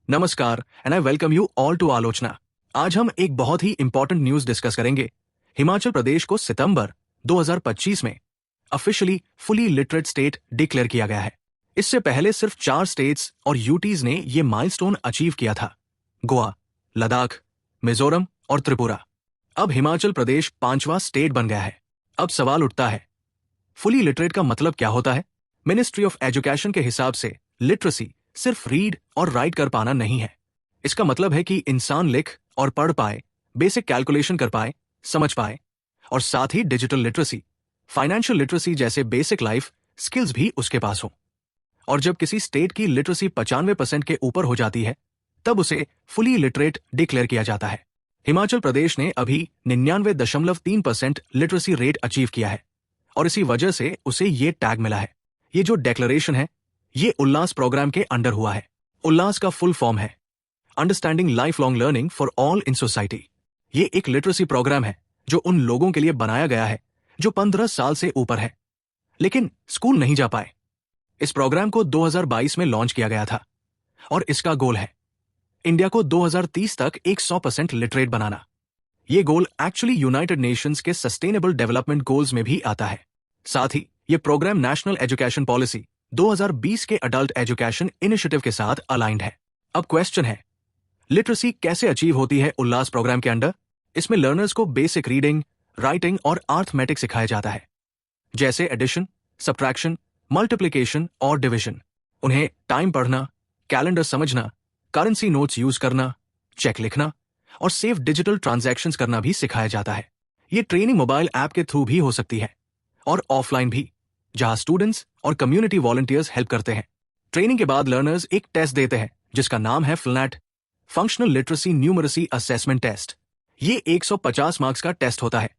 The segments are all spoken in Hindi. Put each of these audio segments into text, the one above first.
नमस्कार and I welcome you all to Alochana. आज हम एक बहुत ही इंपॉर्टेंट न्यूज डिस्कस करेंगे। हिमाचल प्रदेश को सितंबर 2025 में officially fully literate state declare किया गया है। इससे पहले सिर्फ 4 स्टेट्स और यूटीज ने ये माइलस्टोन अचीव किया था, गोवा, लद्दाख, मिजोरम और त्रिपुरा। अब हिमाचल प्रदेश 5वां स्टेट बन गया है। अब सवाल उठता है, फुली लिटरेट का मतलब क्या होता है? मिनिस्ट्री ऑफ एजुकेशन के हिसाब से लिटरेसी सिर्फ रीड और राइट कर पाना नहीं है। इसका मतलब है कि इंसान लिख और पढ़ पाए, बेसिक कैलकुलेशन कर पाए, समझ पाए, और साथ ही डिजिटल लिटरेसी, फाइनेंशियल लिटरेसी जैसे बेसिक लाइफ स्किल्स भी उसके पास हो। और जब किसी स्टेट की लिटरेसी 95% के ऊपर हो जाती है, तब उसे फुली लिटरेट डिक्लेयर किया जाता है। हिमाचल प्रदेश ने अभी 99.3% लिटरेसी रेट अचीव किया है और इसी वजह से उसे ये टैग मिला है। ये जो डिक्लेरेशन है, ये उल्लास प्रोग्राम के अंडर हुआ है। उल्लास का फुल फॉर्म है understanding life long learning for all in society. ये एक लिटरेसी प्रोग्राम है जो उन लोगों के लिए बनाया गया है जो 15 साल से ऊपर है लेकिन स्कूल नहीं जा पाए। इस प्रोग्राम को 2022 में लॉन्च किया गया था और इसका गोल है इंडिया को 2030 तक 100% लिटरेट बनाना। ये गोल एक्चुअली यूनाइटेड नेशंस के सस्टेनेबल डेवलपमेंट गोल्स में भी आता है। साथ ही ये प्रोग्राम नेशनल एजुकेशन पॉलिसी 2020 के अडल्ट एजुकेशन इनिशिएटिव के साथ अलाइंड है। अब क्वेश्चन है, लिटरेसी कैसे अचीव होती है उल्लास प्रोग्राम के अंडर? इसमें लर्नर्स को बेसिक रीडिंग, राइटिंग और अर्थमेटिक सिखाया जाता है, जैसे एडिशन, सब्ट्रैक्शन, मल्टीप्लिकेशन और डिविजन। उन्हें टाइम पढ़ना, कैलेंडर समझना, करेंसी नोट्स यूज करना, चेक लिखना और सेफ डिजिटल ट्रांजैक्शंस करना भी सिखाया जाता है। ये ट्रेनिंग मोबाइल ऐप के थ्रू भी हो सकती है और ऑफलाइन भी, जहां स्टूडेंट्स और कम्युनिटी वॉलंटियर्स हेल्प करते हैं। ट्रेनिंग के बाद लर्नर्स एक टेस्ट देते हैं जिसका नाम है FLNAT, functional literacy numeracy assessment test. ये 150 मार्क्स का टेस्ट होता है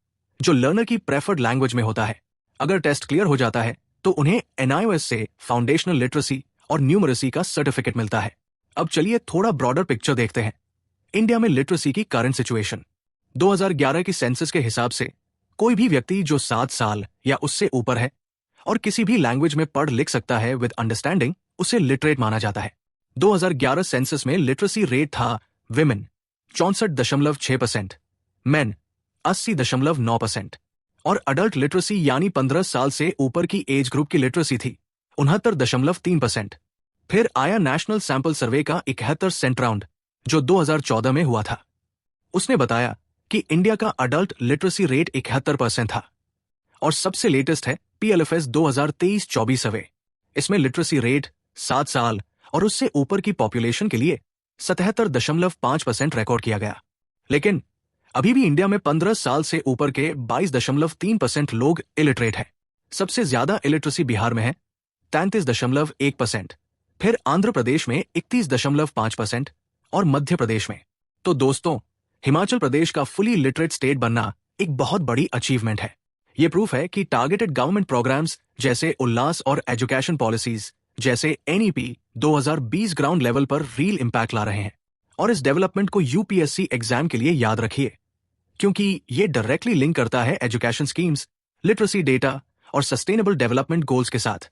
जो लर्नर की प्रेफर्ड लैंग्वेज में होता है। अगर टेस्ट क्लियर हो जाता है तो उन्हें NIOS से फाउंडेशनल लिटरेसी और न्यूमरेसी का सर्टिफिकेट मिलता है। अब चलिए थोड़ा ब्रॉडर पिक्चर देखते हैं। इंडिया में लिटरेसी की करंट सिचुएशन। 2011 की सेंसस के हिसाब से कोई भी व्यक्ति जो 7 साल या उससे ऊपर है और किसी भी लैंग्वेज में पढ़ लिख सकता है विद अंडरस्टैंडिंग, उसे लिटरेट माना जाता है। 2011 सेंसस में लिटरेसी रेट था विमेन 64.6%, मेन 80.9% और अडल्ट लिटरेसी यानी 15 साल से ऊपर की एज ग्रुप की लिटरेसी थी 69.3%। फिर आया नेशनल सैंपल सर्वे का 71 सेंट राउंड जो 2014 में हुआ था। उसने बताया कि इंडिया का अडल्ट लिटरेसी रेट 71% था। और सबसे लेटेस्ट है PLFS 2023-24 सर्वे। इसमें लिटरेसी रेट 7 साल और उससे ऊपर की पॉपुलेशन के लिए 77.5% रिकॉर्ड किया गया। लेकिन अभी भी इंडिया में 15 साल से ऊपर के 22.3% लोग इलिटरेट हैं। सबसे ज्यादा इलिटरेसी बिहार में है 33.1%, फिर आंध्र प्रदेश में 31.5% और मध्य प्रदेश में। तो दोस्तों, हिमाचल प्रदेश का फुली लिटरेट स्टेट बनना एक बहुत बड़ी अचीवमेंट है। ये प्रूफ है कि टारगेटेड गवर्नमेंट प्रोग्राम्स जैसे उल्लास और एजुकेशन पॉलिसीज जैसे NEP 2020 ग्राउंड लेवल पर रियल इंपैक्ट ला रहे हैं। और इस डेवलपमेंट को UPSC एग्जाम के लिए याद रखिए, क्योंकि ये डायरेक्टली लिंक करता है एजुकेशन स्कीम्स, लिटरेसी डेटा और सस्टेनेबल डेवलपमेंट गोल्स के साथ।